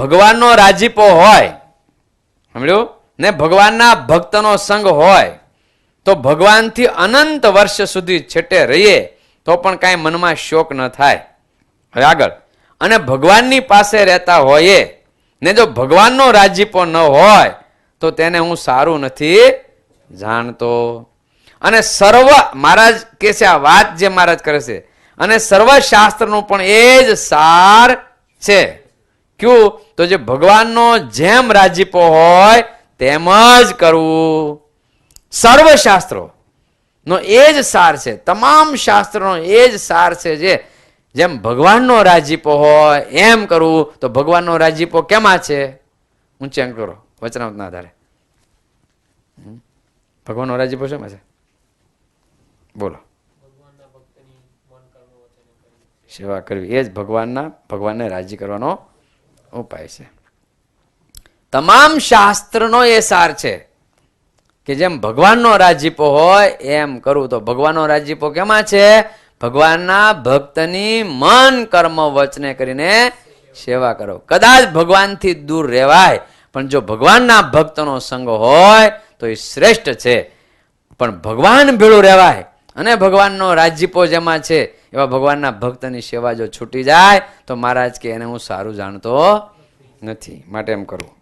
ભગવાનનો રાજીપો હોય, સમજ્યું ને, ભગવાનના ભક્તનો સંગ હોય તો ભગવાનથી અનંત વર્ષ સુધી છેટે રહીએ તો પણ કાંઈ મનમાં શોક ન થાય. હવે આગળ, અને ભગવાનની પાસે રહેતા હોઈએ ને જો ભગવાનનો રાજીપો ન હોય તો તેને હું સારું નથી જાણતો. અને સર્વ, મહારાજ કે છે આ વાત જે મહારાજ કરે છે, અને સર્વ શાસ્ત્રનું પણ એ જ સાર છે. ક્યું? તો જે ભગવાનનો જેમ રાજીપો હોય તેમ જ કરવું. સર્વશાસ્ત્રો નો એ જ સાર છે, તમામ શાસ્ત્રનો એ જ સાર છે. જેમ ભગવાનનો રાજીપો હોય એમ કરવું. તો ભગવાનનો રાજીપો કેમાં છે? ઊંચે અંક કરો વચનામૃતના આધારે. ભગવાનનો રાજીપો શેમાં છે? બોલો. સેવા કરવી એ જ ભગવાનને રાજી કરવાનો ઉપાય છે. તમામ શાસ્ત્રનો એ સાર છે કે જેમ ભગવાનનો રાજીપો હોય એમ કરવું. તો ભગવાનનો રાજીપો કેમાં છે? ભગવાનના ભક્તની મન કર્મ વચને કરીને સેવા કરો. કદાચ ભગવાનથી દૂર રહેવાય પણ જો ભગવાનના ભક્તનો સંગ હોય તો એ શ્રેષ્ઠ છે. પણ ભગવાન ભેળું રહેવાય અને ભગવાનનો રાજીપો જેમાં છે એવા ભગવાનના ભક્તની સેવા જો છૂટી જાય તો મહારાજ કે એને હું સારું જાણતો નથી, માટે એમ કરવું.